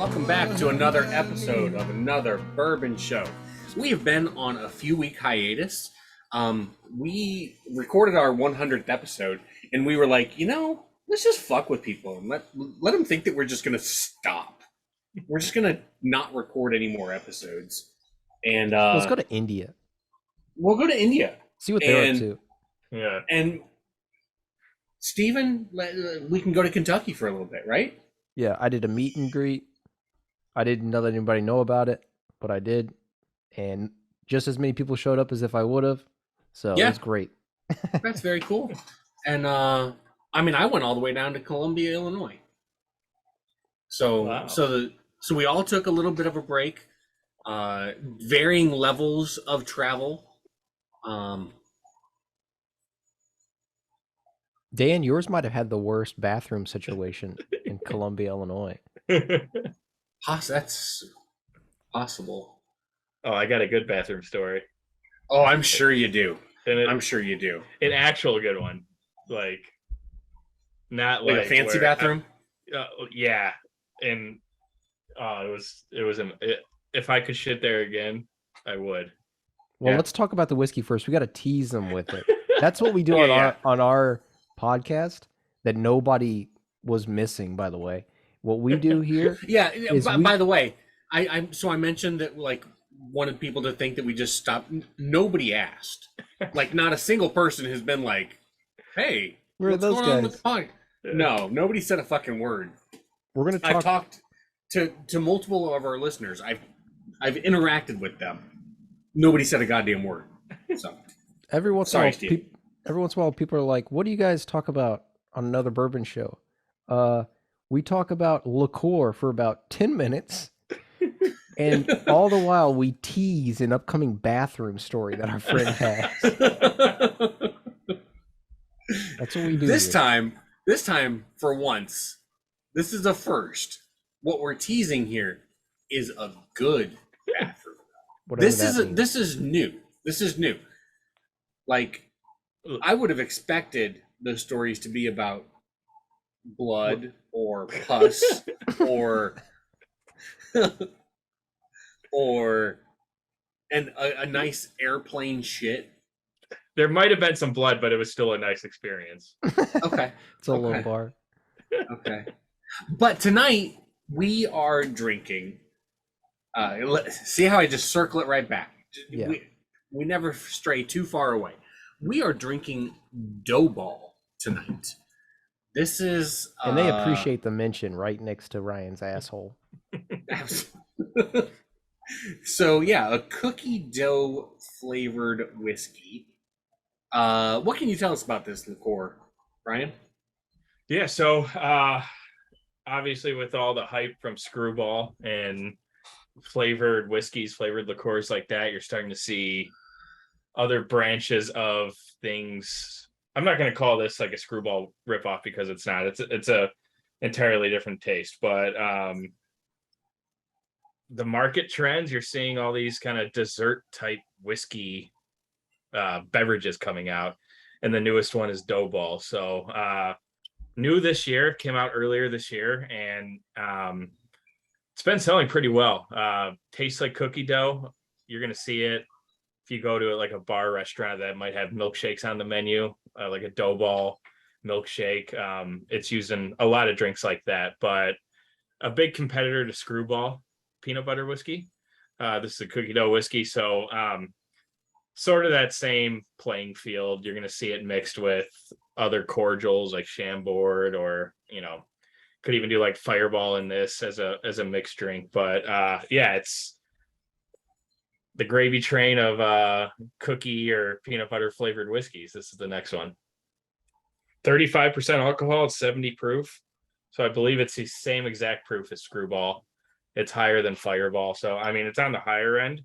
welcome back to another episode of another Bourbon Show. We have been on a few-week hiatus. We recorded our 100th episode, and we were like, let's just fuck with people and let them think that we're just going to stop. We're just going to not record any more episodes. And let's go to India. We'll go to India. See what they're up to. Yeah. And Steven, we can go to Kentucky for a little bit, right? Yeah, I did a meet and greet. I didn't let anybody know about it, but I did. And just as many people showed up as if I would have. So yeah. It was great. That's very cool. And I went all the way down to Columbia, Illinois. So wow. So we all took a little bit of a break. Varying levels of travel. Dan, yours might have had the worst bathroom situation in Columbia, Illinois. That's possible. Oh, I got a good bathroom story. Oh, I'm sure you do. I'm sure you do. An actual good one. Not like a fancy bathroom? Yeah. And if I could shit there again, I would. Well, let's talk about the whiskey first. We got to tease them with it. That's what we do on our podcast that nobody was missing, by the way. What we do here by the way, I mentioned that wanted people to think that we just stopped. Nobody asked. Not a single person has been like, hey, where are those guys? With the podcast? No, nobody said a fucking word. We're gonna talk. I've talked to multiple of our listeners. I've interacted with them. Nobody said a goddamn word. So every once in a while, people are like, "What do you guys talk about on another bourbon show?" We talk about liqueur for about 10 minutes, and all the while we tease an upcoming bathroom story that our friend has. That's what we do. This time, for once, this is a first. What we're teasing here is a good bathroom. This is new. This is new. I would have expected those stories to be about blood or pus or a nice airplane shit. There might have been some blood, but it was still a nice experience. Okay. It's a low bar. Okay. But tonight we are drinking. See how I just circle it right back? Yeah. We never stray too far away. We are drinking Dough Ball tonight. This is... And they appreciate the mention right next to Ryan's asshole. So, a cookie dough flavored whiskey. What can you tell us about this liqueur, Ryan? Yeah, so obviously with all the hype from Screwball and flavored whiskeys, flavored liqueurs like that, you're starting to see other branches of things. I'm not going to call this like a Screwball ripoff because it's not. It's a entirely different taste. But the market trends, you're seeing all these kind of dessert type whiskey beverages coming out, and the newest one is Dough Ball. So new this year, came out earlier this year, and it's been selling pretty well. Tastes like cookie dough. You're going to see it if you go to a bar restaurant that might have milkshakes on the menu, like a Dough Ball milkshake. It's used in a lot of drinks like that, but a big competitor to Screwball peanut butter whiskey. This is a cookie dough whiskey. So sort of that same playing field. You're going to see it mixed with other cordials like Chambord, or, could even do like Fireball in this as a mixed drink. But it's the gravy train of cookie or peanut butter flavored whiskeys. This is the next one. 35% alcohol, it's 70 proof. So I believe it's the same exact proof as Screwball. It's higher than Fireball. So, it's on the higher end.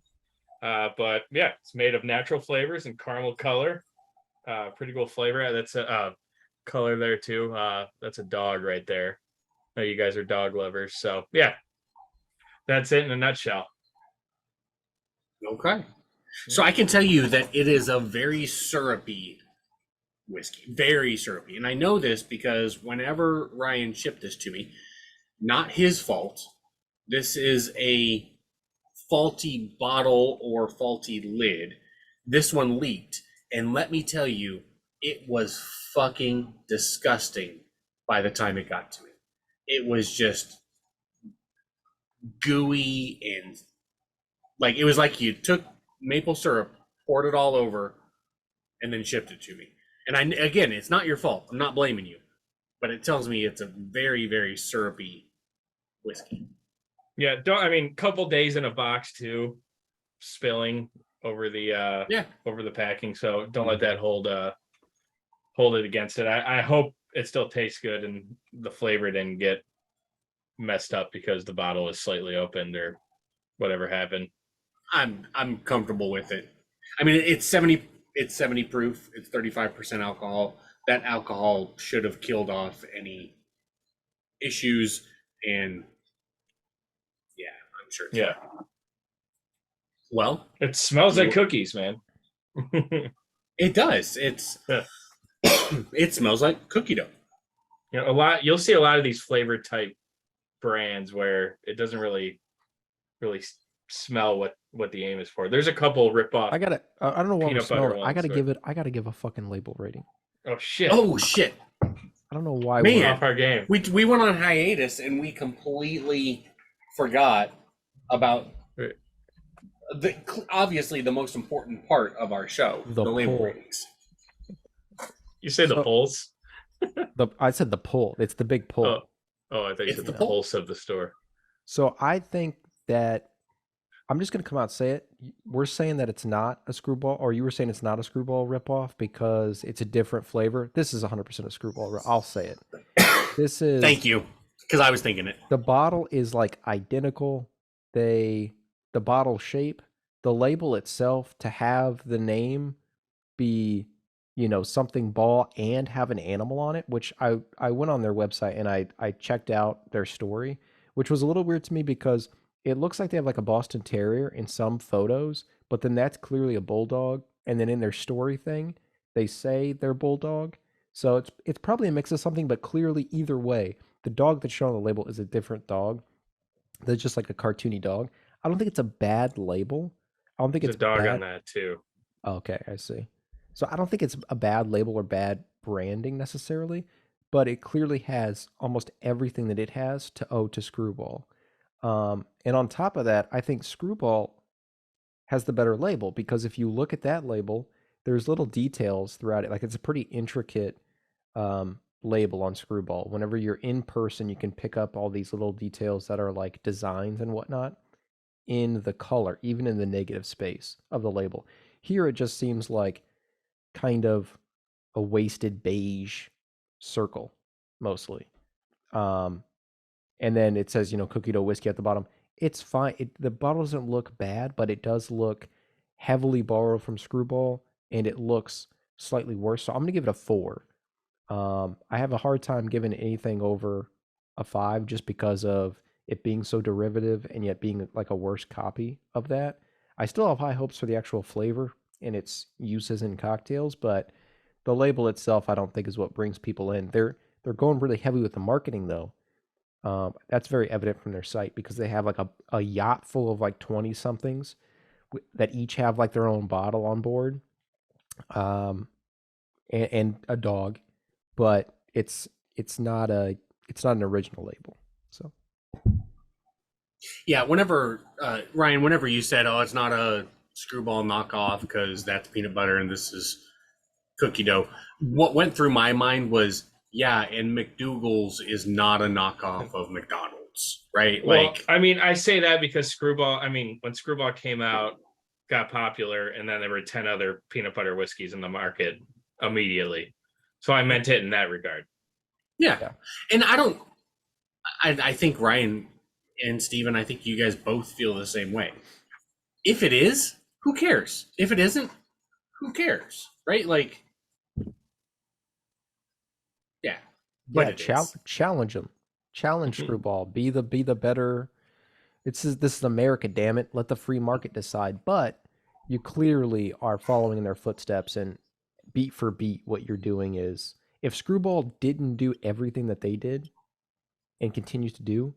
But it's made of natural flavors and caramel color. Pretty cool flavor. That's a color there too. That's a dog right there. I know you guys are dog lovers. So that's it in a nutshell. Okay. So I can tell you that it is a very syrupy whiskey, very syrupy. And I know this because whenever Ryan shipped this to me, not his fault, This is a faulty bottle or faulty lid. This one leaked, and let me tell you, it was fucking disgusting by the time it got to me. It was just gooey and like it was like you took maple syrup, poured it all over, and then shipped it to me. And again, it's not your fault. I'm not blaming you, but it tells me it's a very, very syrupy whiskey. Yeah, couple days in a box too, spilling over the over the packing. So don't let that hold it against it. I hope it still tastes good and the flavor didn't get messed up because the bottle is slightly opened or whatever happened. I'm comfortable with it. I mean, it's 70 proof. It's 35% alcohol. That alcohol should have killed off any issues, and yeah, I'm sure. Yeah. Well, it smells like cookies, man. It does. It smells like cookie dough. You'll see a lot of these flavor type brands where it doesn't really smell what the aim is for. There's a couple rip off. I don't know what I'm smelling. I gotta give a fucking label rating. Oh shit. I don't know why we're off our game. We went on hiatus and we completely forgot about obviously the most important part of our show, the label ratings. You say the pulse? I said the pull. It's the big pull. Oh, I thought you said the pulse of the store. So I think that I'm just going to come out and say it. We're saying that it's not a Screwball, or you were saying it's not a Screwball ripoff because it's a different flavor. This is 100% a Screwball. I'll say it. This is. Thank you, because I was thinking it. The bottle is like identical. The bottle shape, the label itself, to have the name be, something ball and have an animal on it, which I went on their website and I checked out their story, which was a little weird to me because it looks like they have like a Boston Terrier in some photos, but then that's clearly a bulldog. And then in their story thing, they say they're bulldog. So it's probably a mix of something, but clearly either way, the dog that's shown on the label is a different dog. That's just like a cartoony dog. I don't think it's a bad label. I don't think There's it's a dog bad. on that too. Okay, I see. So I don't think it's a bad label or bad branding necessarily, but it clearly has almost everything that it has to owe to Screwball. And on top of that, I think Screwball has the better label because if you look at that label, there's little details throughout it. Like it's a pretty intricate label on Screwball. Whenever you're in person, you can pick up all these little details that are like designs and whatnot in the color, even in the negative space of the label. Here, it just seems like kind of a wasted beige circle, mostly. And then it says, cookie dough whiskey at the bottom. It's fine. The bottle doesn't look bad, but it does look heavily borrowed from Screwball, and it looks slightly worse. So I'm going to give it a 4. I have a hard time giving anything over a 5 just because of it being so derivative and yet being like a worse copy of that. I still have high hopes for the actual flavor and its uses in cocktails, but the label itself I don't think is what brings people in. They're going really heavy with the marketing though. That's very evident from their site because they have like a yacht full of like 20 somethings that each have like their own bottle on board, and a dog, but it's not an original label. So yeah, whenever Ryan, whenever you said, "Oh, it's not a Screwball knockoff because that's peanut butter and this is cookie dough," what went through my mind was, yeah, and McDougal's is not a knockoff of McDonald's, right? Well, I say that because Screwball, when Screwball came out, got popular, and then there were 10 other peanut butter whiskeys in the market immediately. So I meant it in that regard. Yeah. And I think Ryan and Steven, I think you guys both feel the same way. If it is, who cares? If it isn't, who cares? Right? Like, yeah. But challenge them. Challenge Screwball. Be the better. This is America, damn it. Let the free market decide. But you clearly are following in their footsteps, and beat for beat, what you're doing is, if Screwball didn't do everything that they did and continues to do,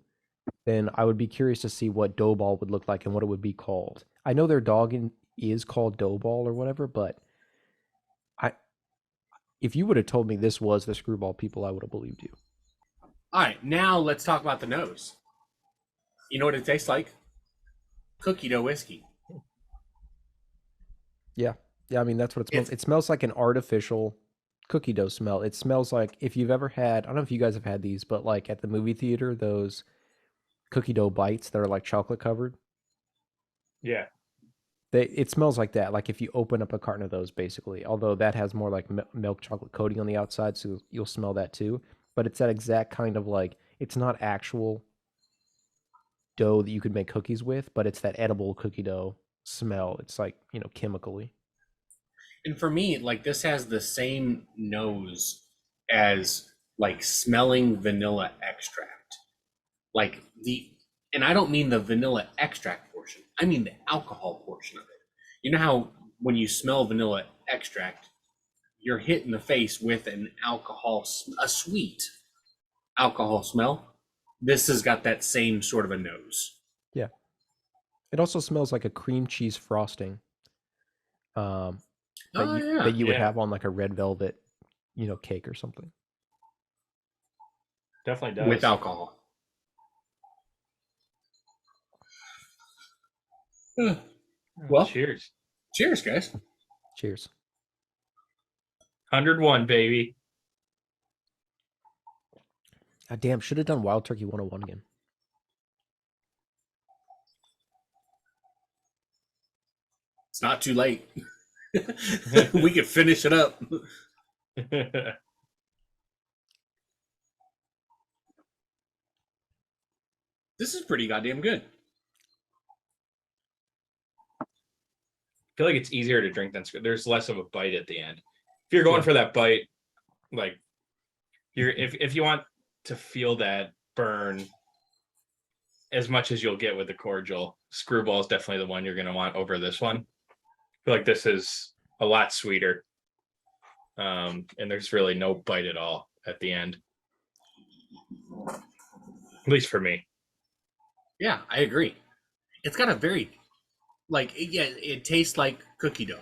then I would be curious to see what dough ball would look like and what it would be called. I know their is called dough ball or whatever, but I if you would have told me this was the screwball people, I would have believed you. All right, now let's talk about the nose. You know what it tastes like? Cookie dough whiskey. Yeah. Yeah, I mean that's what it smells. It smells like an artificial cookie dough smell. It smells like if you've ever had, I don't know if you guys have had these, but like at the movie theater, those cookie dough bites that are like chocolate covered. Yeah. It smells like that. Like if you open up a carton of those, basically. Although that has more like milk chocolate coating on the outside, so you'll smell that too. But it's that exact kind of like it's not actual dough that you could make cookies with, but it's that edible cookie dough smell. It's like chemically. And for me, like this has the same nose as like smelling vanilla extract. Like and I don't mean the vanilla extract portion. I mean the alcohol portion of it. You know how when you smell vanilla extract, you're hit in the face with a sweet alcohol smell. This has got that same sort of a nose. Yeah. It also smells like a cream cheese frosting. That you would have on like a red velvet, cake or something. Definitely does. With alcohol. Well, cheers. Cheers, guys. Cheers. 101, baby. God damn, should have done Wild Turkey 101 again. It's not too late. We could finish it up. This is pretty goddamn good. I feel like it's easier to drink than there's less of a bite at the end. If you're going for that bite, like if you want to feel that burn as much as you'll get with the cordial, Screwball is definitely the one you're going to want over this one. I feel like this is a lot sweeter, and there's really no bite at all at the end, at least for me. Yeah, I agree. It's got a very it tastes like cookie dough,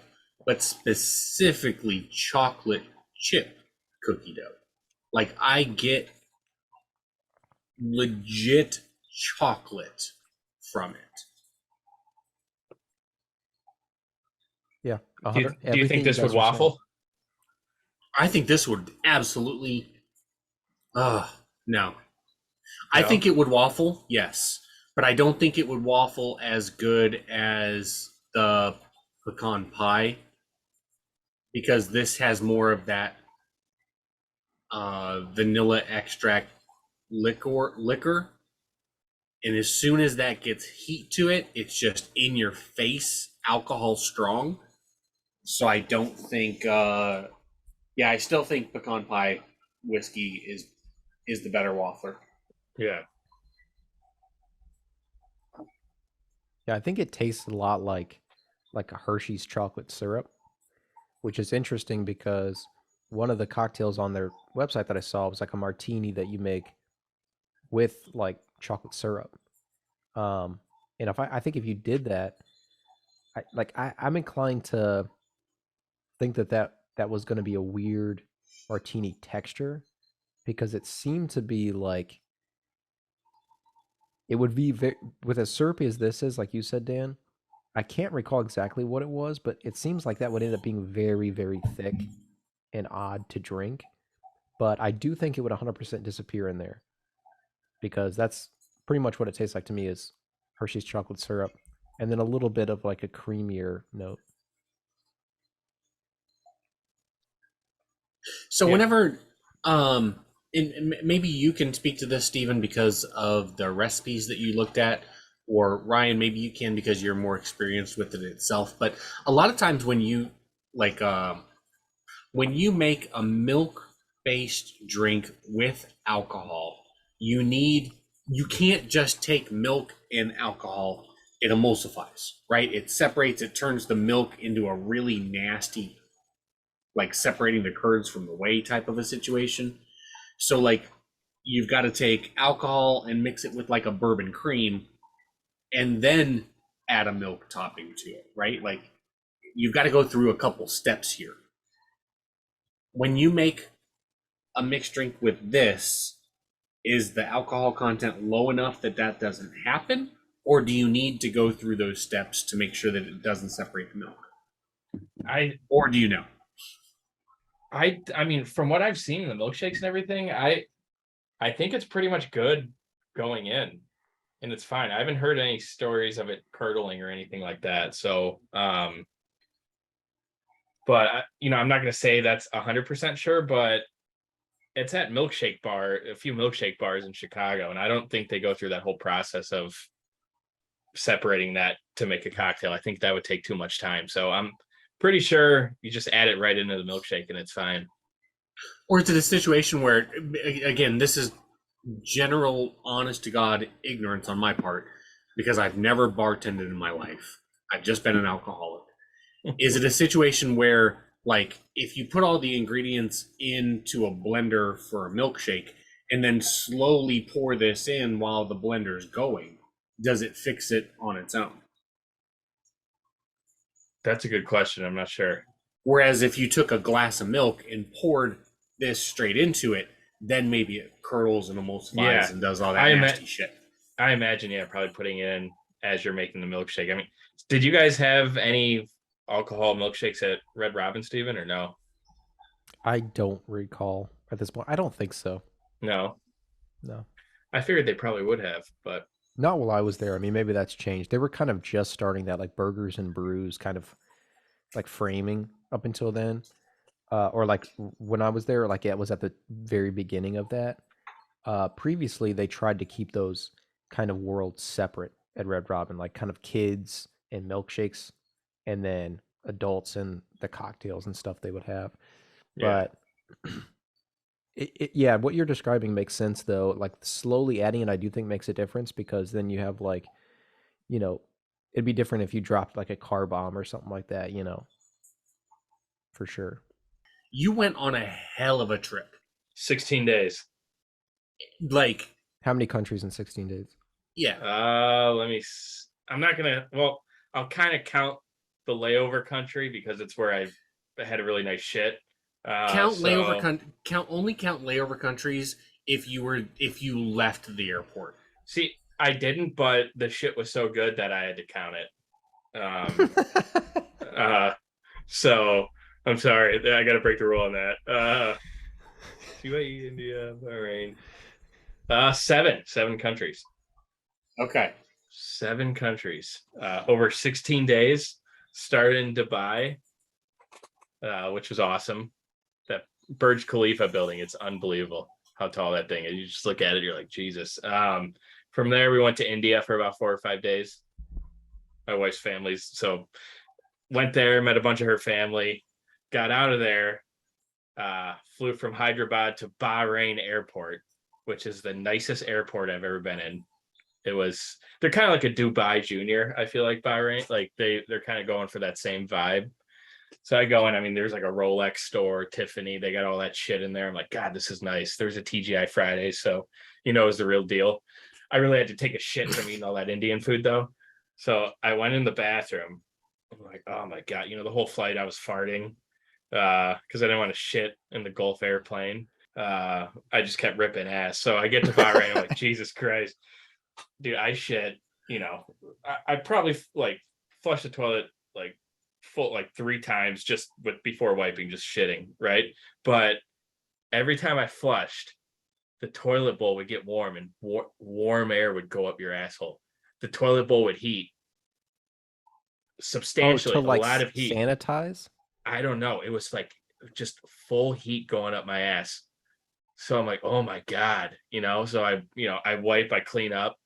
but specifically chocolate chip cookie dough. Like I get legit chocolate from it. Yeah. Do you think this would waffle? I think this would absolutely. No. I think it would waffle, yes. But I don't think it would waffle as good as the pecan pie because this has more of that vanilla extract liquor. And as soon as that gets heat to it, it's just in your face, alcohol strong. So I don't think I still think pecan pie whiskey is the better waffler. Yeah. Yeah, I think it tastes a lot like a Hershey's chocolate syrup, which is interesting because one of the cocktails on their website that I saw was like a martini that you make with like chocolate syrup. And I think if you did that, I'm inclined to think that was going to be a weird martini texture because it seemed to be like it would be with as syrupy as this is, like you said, Dan. I can't recall exactly what it was, but it seems like that would end up being very, very thick and odd to drink. But I do think it would 100% disappear in there because that's pretty much what it tastes like to me is Hershey's chocolate syrup and then a little bit of like a creamier note. So whenever and maybe you can speak to this, Stephen, because of the recipes that you looked at, or Ryan, maybe you can because you're more experienced with it itself. But a lot of times when you make a milk-based drink with alcohol, you can't just take milk and alcohol. It emulsifies, right? It separates, it turns the milk into a really nasty, like separating the curds from the whey type of a situation. So like you've got to take alcohol and mix it with like a bourbon cream and then add a milk topping to it, right? Like you've got to go through a couple steps here. When you make a mixed drink with this, is the alcohol content low enough that that doesn't happen? Or do you need to go through those steps to make sure that it doesn't separate the milk? Or do you know? I mean, from what I've seen in the milkshakes and everything, I think it's pretty much good going in, and it's fine. I haven't heard any stories of it curdling or anything like that. So, but I'm not going to say that's 100% sure, but it's at a few milkshake bars in Chicago, and I don't think they go through that whole process of separating that to make a cocktail. I think that would take too much time. So I'm pretty sure you just add it right into the milkshake and it's fine. Or is it a situation where, again, this is general, honest to God ignorance on my part, because I've never bartended in my life. I've just been an alcoholic. Is it a situation where, like, if you put all the ingredients into a blender for a milkshake and then slowly pour this in while the blender's going, does it fix it on its own? That's a good question. I'm not sure. Whereas if you took a glass of milk and poured this straight into it, then maybe it curdles and emulsifies and does all that nasty shit. I imagine, probably putting it in as you're making the milkshake. I mean, did you guys have any alcohol milkshakes at Red Robin, Steven, or no? I don't recall at this point. I don't think so. No. No. I figured they probably would have, but not while I was there. I mean, maybe that's changed. They were kind of just starting that, like burgers and brews kind of like framing up until then. Or like when I was there, like it was at the very beginning of that. Previously, they tried to keep those kind of worlds separate at Red Robin, like kind of kids and milkshakes, and then adults and the cocktails and stuff they would have. Yeah. But yeah, what you're describing makes sense though. Like slowly adding it, I do think makes a difference, because then you have like, it'd be different if you dropped like a car bomb or something like that, for sure. You went on a hell of a trip. 16 days. Like, how many countries in 16 days? Yeah. I'm not going to, I'll kind of count the layover country because it's where I had a really nice shit. Count layover countries if you left the airport. See, I didn't, but the shit was so good that I had to count it. So I'm sorry, I got to break the rule on that. UAE, India, Bahrain. 7 countries. Okay. 7 countries. Over 16 days. Started in Dubai, which was awesome. That Burj Khalifa building, it's unbelievable how tall that thing is. You just look at it, you're like, Jesus. From there, we went to India for about 4 or 5 days. My wife's family's. So went there, met a bunch of her family, got out of there, flew from Hyderabad to Bahrain airport, which is the nicest airport I've ever been in. They're kind of like a Dubai Junior, I feel like Bahrain. Like they're kind of going for that same vibe. So I go in, I mean, there's like a Rolex store, Tiffany, they got all that shit in there. I'm like, God, this is nice. There's a TGI Friday, so it was the real deal. I really had to take a shit from eating all that Indian food though. So I went in the bathroom. I'm like, oh my God, the whole flight I was farting because I didn't want to shit in the Gulf airplane. I just kept ripping ass. So I get to Bahrain, I'm like, Jesus Christ. Dude, I shit, I probably like flushed the toilet like full like 3 times just before wiping, just shitting, right? But every time I flushed, the toilet bowl would get warm and warm air would go up your asshole. The toilet bowl would heat substantially, to, like, a lot of heat. Sanitize? I don't know. It was like just full heat going up my ass. So I'm like, oh my God, so I wipe, I clean up,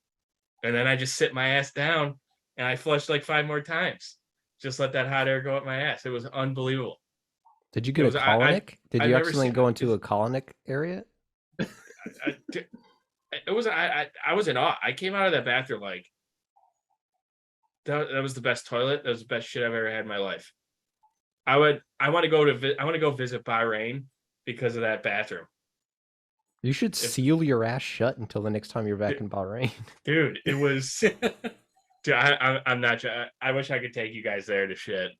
and then I just sit my ass down and I flushed like 5 more times. Just let that hot air go up my ass. It was unbelievable. Did you get a colonic? Did you accidentally go into a colonic area? I was in awe. I came out of that bathroom like that was the best toilet. That was the best shit I've ever had in my life. I want to go visit Bahrain because of that bathroom. You should seal your ass shut until the next time you're back in Bahrain. Dude, it was. Dude, I'm not. I wish I could take you guys there to shit.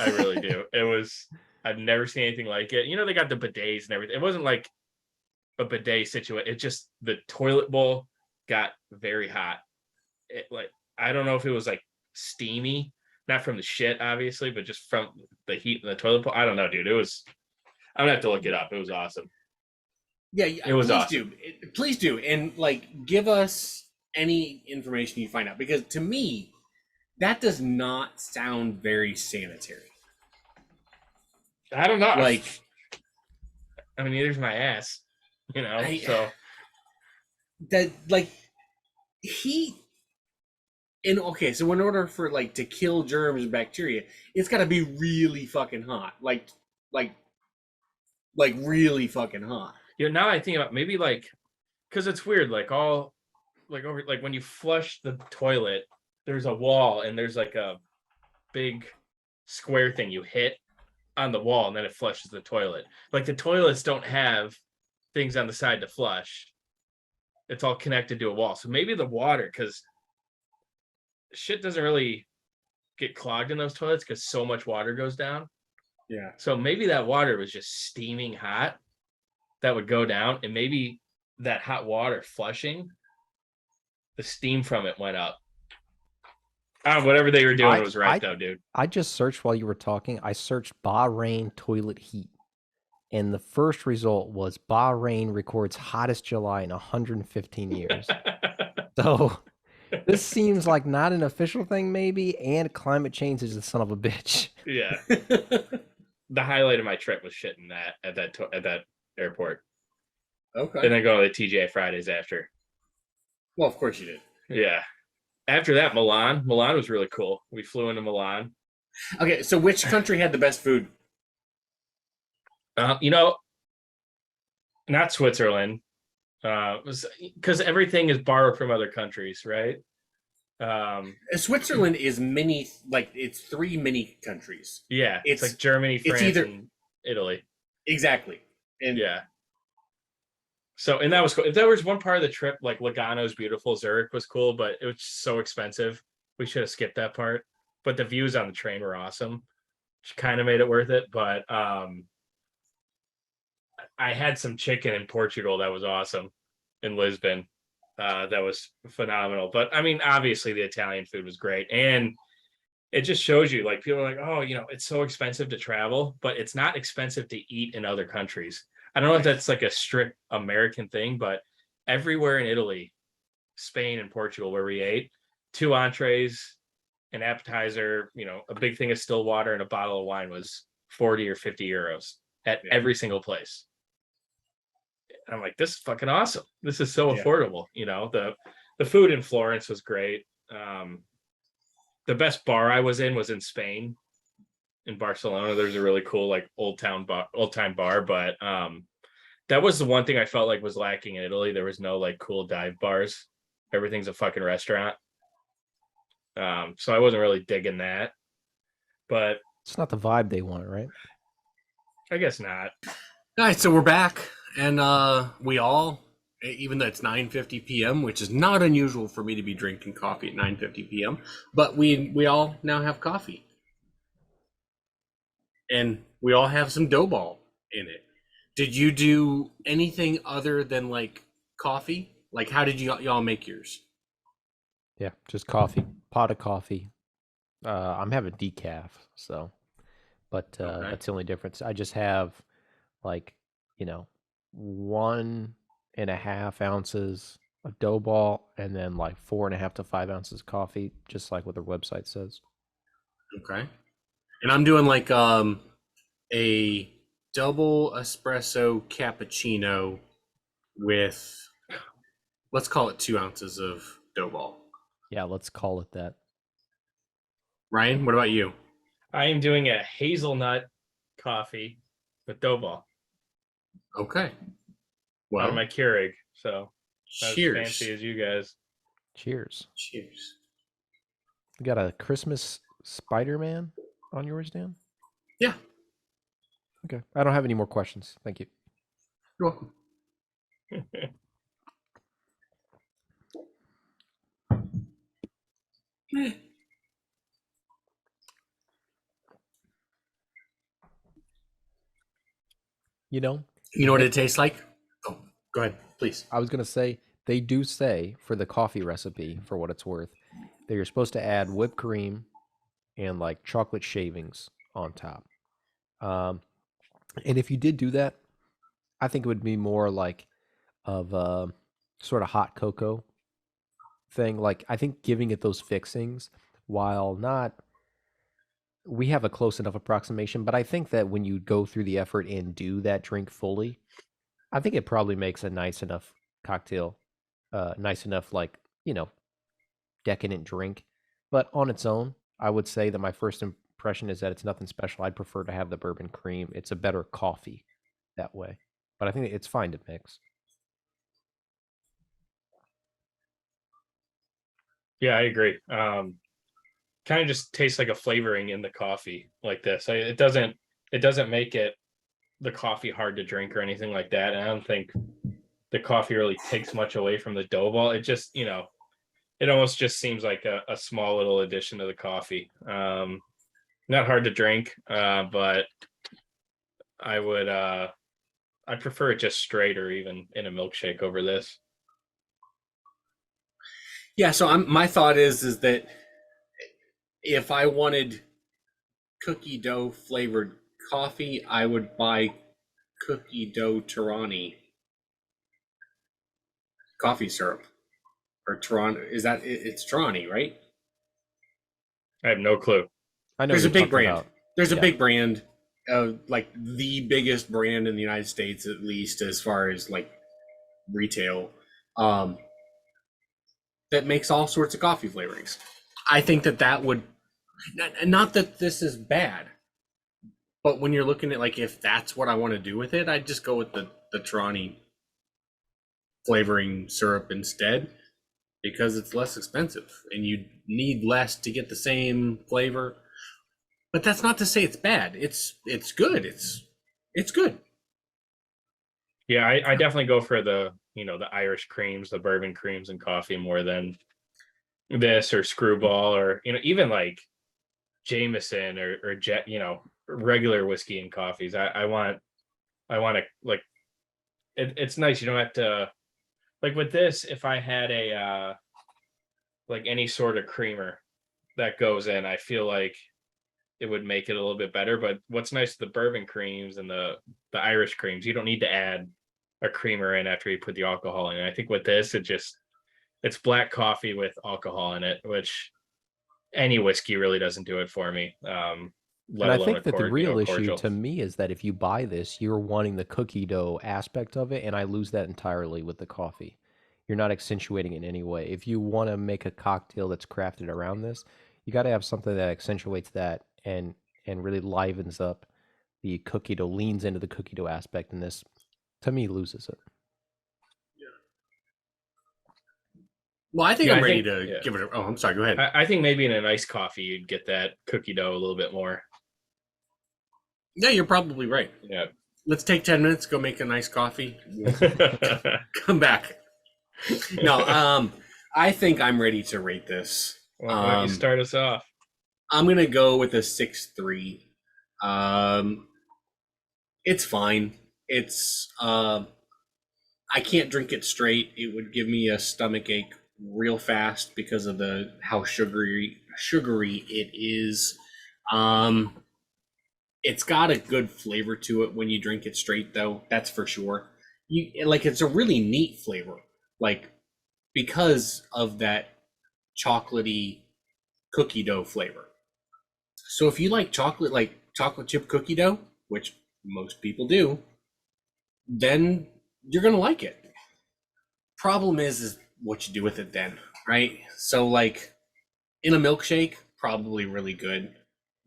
I really do. It was. I've never seen anything like it. You know, they got the bidets and everything. It wasn't like a bidet situation. It just the toilet bowl got very hot. It like I don't know if it was like steamy, not from the shit, obviously, but just from the heat in the toilet bowl. I don't know, dude. It was. I'm gonna have to look it up. It was awesome. Yeah, it was please awesome. Please do, and like give us any information you find out, because to me, that does not sound very sanitary. I don't know. Like, I mean, neither's my ass, you know. So that like heat. And okay, so in order for like to kill germs and bacteria, it's got to be really fucking hot, like really fucking hot. Yeah, now I think about maybe like, because it's weird, like all like over like when you flush the toilet, there's a wall and there's like a big square thing you hit on the wall and then it flushes the toilet. Like the toilets don't have things on the side to flush. It's all connected to a wall. So maybe the water, because shit doesn't really get clogged in those toilets because so much water goes down. Yeah. So maybe that water was just steaming hot that would go down, and maybe that hot water flushing, the steam from it went up. Whatever they were doing was right, though, dude. I just searched while you were talking. I searched Bahrain toilet heat, and the first result was Bahrain records hottest July in 115 years. So this seems like not an official thing, maybe, and climate change is the son of a bitch. Yeah. The highlight of my trip was shitting that at that airport. Okay. And then going to the TGI Fridays after. Well, of course you did. Yeah. After that, Milan. Milan was really cool. We flew into Milan. Okay, so which country had the best food? You know, not Switzerland. Because everything is borrowed from other countries, right? Switzerland is mini, like it's 3 mini countries. Yeah, it's like Germany, France, and Italy. Exactly. And yeah. So, and that was cool. If there was one part of the trip, like Lugano's beautiful, Zurich was cool, but it was so expensive. We should have skipped that part. But the views on the train were awesome, which kind of made it worth it. But I had some chicken in Portugal that was awesome in Lisbon. That was phenomenal. But I mean, obviously the Italian food was great. And it just shows you, like, people are like, oh, you know, it's so expensive to travel, but it's not expensive to eat in other countries. I don't know if that's like a strict American thing, but everywhere in Italy, Spain, and Portugal where we ate, 2 entrees, an appetizer, you know, a big thing of still water and a bottle of wine was 40 or 50 euros at every single place. And I'm like, this is fucking awesome. This is so affordable. You know, the food in Florence was great. The best bar I was in Spain. In Barcelona, there's a really cool like old time bar, but that was the one thing I felt like was lacking in Italy. There was no like cool dive bars. Everything's a fucking restaurant. So I wasn't really digging that, but it's not the vibe they want, right? I guess not. All right, so we're back, and we all, even though it's 9:50 p.m., which is not unusual for me to be drinking coffee at 9:50 p.m., but we all now have coffee. And we all have some dough ball in it. Did you do anything other than like coffee? Like, how did y'all make yours? Yeah, just coffee, pot of coffee. I'm having decaf, so, but that's the only difference. I just have like, 1.5 ounces of dough ball and then like 4.5 to 5 ounces of coffee, just like what their website says. Okay. And I'm doing like a double espresso cappuccino with, let's call it 2 ounces of dough ball. Yeah, let's call it that. Ryan, what about you? I am doing a hazelnut coffee with dough ball. Okay. Well, out of my Keurig, so cheers. As fancy as you guys. Cheers. Cheers. You got a Christmas Spider-Man on yours, Dan? Yeah. Okay. I don't have any more questions. Thank you. You're welcome. You know, You know what it tastes like? Oh, go ahead, please. I was gonna say they do say for the coffee recipe, for what it's worth, that you're supposed to add whipped cream and like chocolate shavings on top. Um, and if you did do that, I think it would be more like of a sort of hot cocoa thing. Like I think giving it those fixings, while not, we have a close enough approximation, but I think that when you go through the effort and do that drink fully, I think it probably makes a nice enough cocktail, nice enough like decadent drink. But on its own, I would say that my first impression is that it's nothing special. I'd prefer to have the bourbon cream. It's a better coffee that way. But I think it's fine to mix. Yeah, I agree. Kind of just tastes like a flavoring in the coffee like this. It doesn't make it the coffee hard to drink or anything like that. And I don't think the coffee really takes much away from the dough ball. It just, it almost just seems like a small little addition to the coffee. Not hard to drink, but I would I prefer it just straight or even in a milkshake over this. Yeah, so my thought is that if I wanted cookie dough flavored coffee, I would buy cookie dough Tirani coffee syrup. Or Toronto, is that it's Tirani, right? I have no clue. I know There's a you're big talking brand. about. There's a Yeah. big brand, like the biggest brand in the United States, at least as far as like retail, that makes all sorts of coffee flavorings. I think that would, not that this is bad, but when you're looking at like if that's what I want to do with it, I'd just go with the Tirani flavoring syrup instead, because it's less expensive and you need less to get the same flavor. But that's not to say it's bad. It's good. It's good. Yeah, I definitely go for the Irish creams, the bourbon creams and coffee more than this or Screwball or even like Jameson or Jet, regular whiskey and coffees. I want to like it's nice. You don't have to like with this. If I had a like any sort of creamer that goes in, I feel like it would make it a little bit better. But what's nice with the bourbon creams and the Irish creams, you don't need to add a creamer in after you put the alcohol in. I think with this, it's black coffee with alcohol in it, which any whiskey really doesn't do it for me. And Let I alone think that the real issue cordial. to me is that if you buy this, you're wanting the cookie dough aspect of it, and I lose that entirely with the coffee. You're not accentuating in any way. If you want to make a cocktail that's crafted around this, you got to have something that accentuates that and really livens up the cookie dough, leans into the cookie dough aspect, and this, to me, loses it. Well, I think Yeah, I'm I ready think- to yeah. give it a. Oh, I'm sorry. Go ahead. I think maybe in a nice coffee, you'd get that cookie dough a little bit more. Yeah, you're probably right. Yeah. Let's take 10 minutes, go make a nice coffee, come back. No, I think I'm ready to rate this. Why don't you start us off? I'm gonna go with a 6.3. It's fine. It's I can't drink it straight. It would give me a stomach ache real fast because of how sugary it is. It's got a good flavor to it when you drink it straight, though. That's for sure. It's a really neat flavor, like because of that chocolatey cookie dough flavor. So if you like chocolate chip cookie dough, which most people do, then you're gonna like it. Problem is what you do with it then, right? So like in a milkshake, probably really good,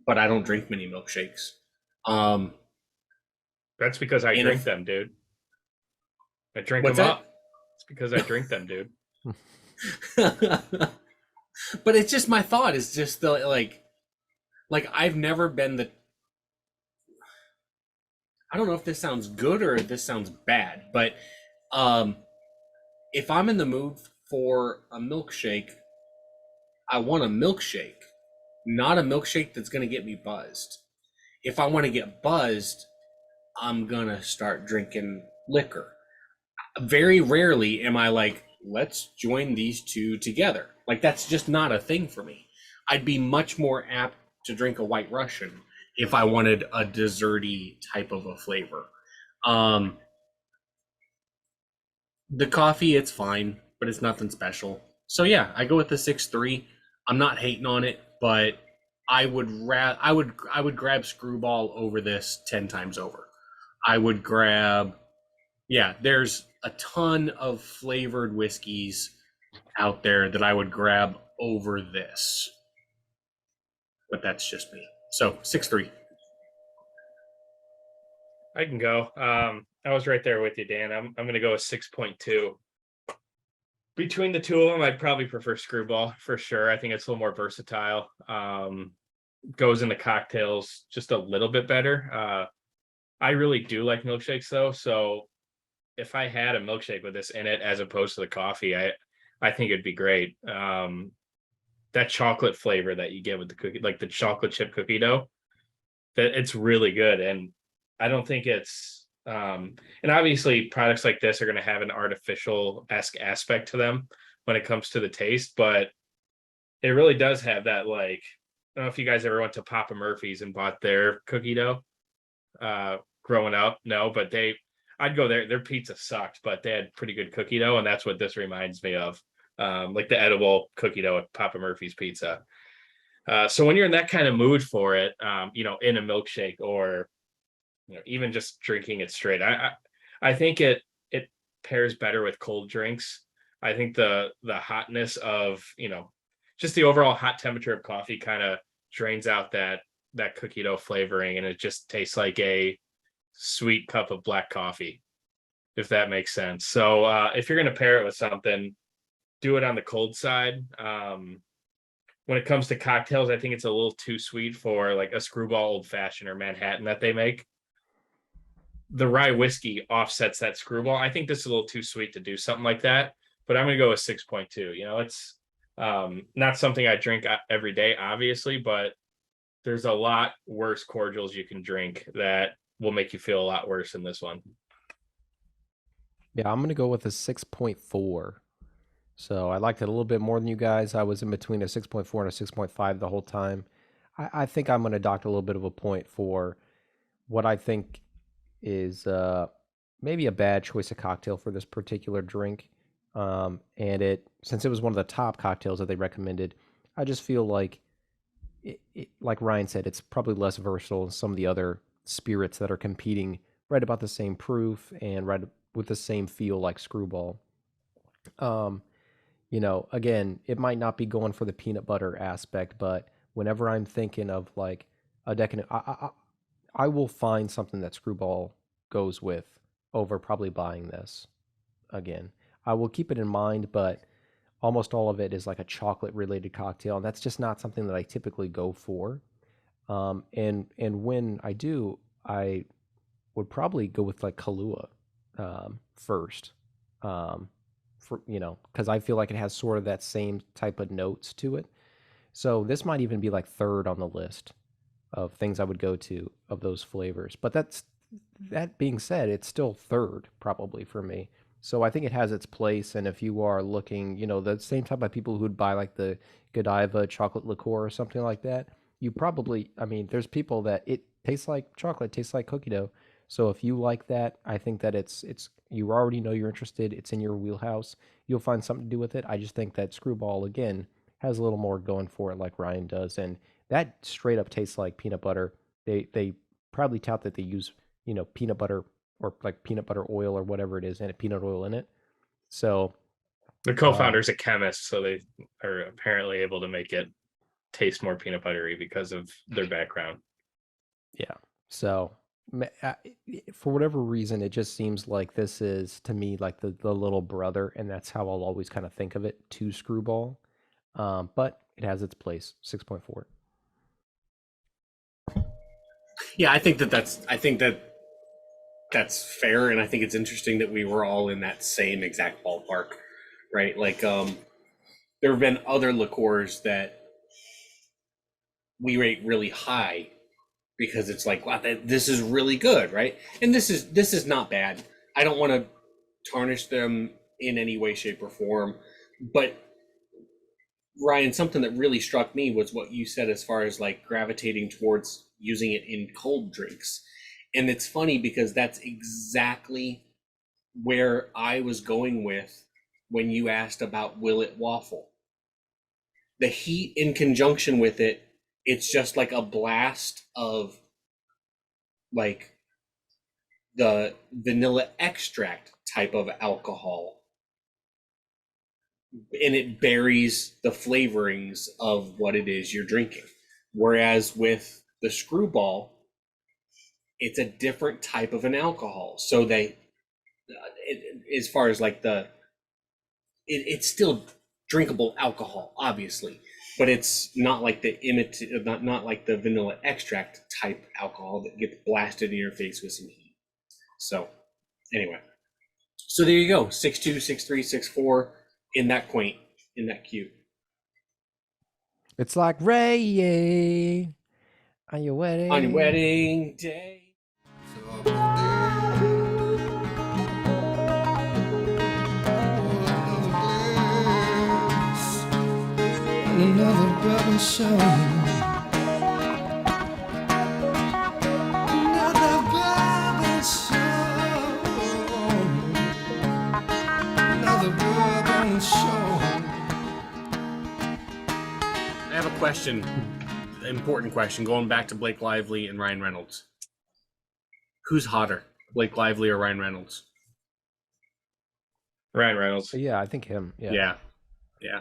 but I don't drink many milkshakes. That's because I In drink a- them, dude. I drink What's them that? up. It's because I drink them, dude. But it's just my thought is just the like I've never been I don't know if this sounds good or if this sounds bad, but Um, if I'm in the mood for a milkshake, I want a milkshake, not a milkshake that's going to get me buzzed. If I want to get buzzed, I'm going to start drinking liquor. Very rarely am I like, let's join these two together. Like, that's just not a thing for me. I'd be much more apt to drink a White Russian if I wanted a desserty type of a flavor. Um, the coffee, it's fine, but it's nothing special. So yeah, I go with the 6.3. I'm not hating on it, but I would grab Screwball over this 10 times over. I would grab, yeah, there's a ton of flavored whiskeys out there that I would grab over this. But that's just me. So 6.3. I can go. I was right there with you, Dan. I'm going to go with 6.2. Between the two of them, I'd probably prefer Screwball for sure. I think it's a little more versatile. Goes into cocktails just a little bit better. I really do like milkshakes though, so if I had a milkshake with this in it as opposed to the coffee, I think it'd be great. That chocolate flavor that you get with the cookie, like the chocolate chip cookie dough, that it's really good. And I don't think it's and obviously products like this are going to have an artificial-esque aspect to them when it comes to the taste, but it really does have that, like, I don't know if you guys ever went to Papa Murphy's and bought their cookie dough growing up. No, but I'd go there. Their pizza sucked, but they had pretty good cookie dough, and that's what this reminds me of. Like the edible cookie dough at Papa Murphy's Pizza. So when you're in that kind of mood for it, in a milkshake or even just drinking it straight, I think it pairs better with cold drinks. I think the hotness of just the overall hot temperature of coffee kind of drains out that cookie dough flavoring, and it just tastes like a sweet cup of black coffee, if that makes sense. So if you're going to pair it with something, do it on the cold side. When it comes to cocktails, I think it's a little too sweet for like a Screwball Old Fashioned or Manhattan that they make. The rye whiskey offsets that Screwball. I think this is a little too sweet to do something like that, but I'm going to go with 6.2. It's not something I drink every day, obviously, but there's a lot worse cordials you can drink that will make you feel a lot worse than this one. Yeah, I'm going to go with a 6.4. So I liked it a little bit more than you guys. I was in between a 6.4 and a 6.5 the whole time. I think I'm going to dock a little bit of a point for what I think is maybe a bad choice of cocktail for this particular drink. And since it was one of the top cocktails that they recommended, I just feel like, like Ryan said, it's probably less versatile than some of the other spirits that are competing right about the same proof and right with the same feel like Screwball. Again, it might not be going for the peanut butter aspect, but whenever I'm thinking of like a decadent, I will find something that Screwball goes with over probably buying this again. I will keep it in mind, but almost all of it is like a chocolate related cocktail, and that's just not something that I typically go for. And when I do, I would probably go with like Kahlua first. Because I feel like it has sort of that same type of notes to it. So this might even be like third on the list of things I would go to of those flavors. But that being said, it's still third probably for me. So I think it has its place. And if you are looking, the same type of people who'd buy like the Godiva chocolate liqueur or something like that, you probably, there's people that it tastes like chocolate, tastes like cookie dough. So if you like that, I think that it's you already know you're interested. It's in your wheelhouse. You'll find something to do with it. I just think that Screwball again has a little more going for it, like Ryan does, and that straight up tastes like peanut butter. They probably tout that they use peanut butter or like peanut butter oil or whatever it is, and peanut oil in it. So the co-founder's a chemist, so they are apparently able to make it taste more peanut buttery because of their background. Yeah. So for whatever reason, it just seems like this is to me like the little brother, and that's how I'll always kind of think of it to Screwball. But it has its place. 6.4. Yeah, I think that That's fair, and I think it's interesting that we were all in that same exact ballpark, right? Like, there have been other liqueurs that we rate really high because it's like, wow, this is really good, right? And this is not bad. I don't want to tarnish them in any way, shape, or form, but Ryan, something that really struck me was what you said as far as like gravitating towards using it in cold drinks. And it's funny because that's exactly where I was going with when you asked about will it waffle. The heat in conjunction with it, it's just like a blast of like the vanilla extract type of alcohol, and it buries the flavorings of what it is you're drinking. Whereas with the Screwball, it's a different type of an alcohol. So as far as like it's still drinkable alcohol, obviously, but it's not like not like the vanilla extract type alcohol that gets blasted in your face with some heat. So anyway, so there you go, 6'2", 6'3", 6'4", in that queue. It's like Ray on your wedding day. Another bourbon show. Another bourbon show. Another bourbon show. I have a question, important question, going back to Blake Lively and Ryan Reynolds. Who's hotter, Blake Lively or Ryan Reynolds? Ryan Reynolds. Yeah, I think him. Yeah. Yeah.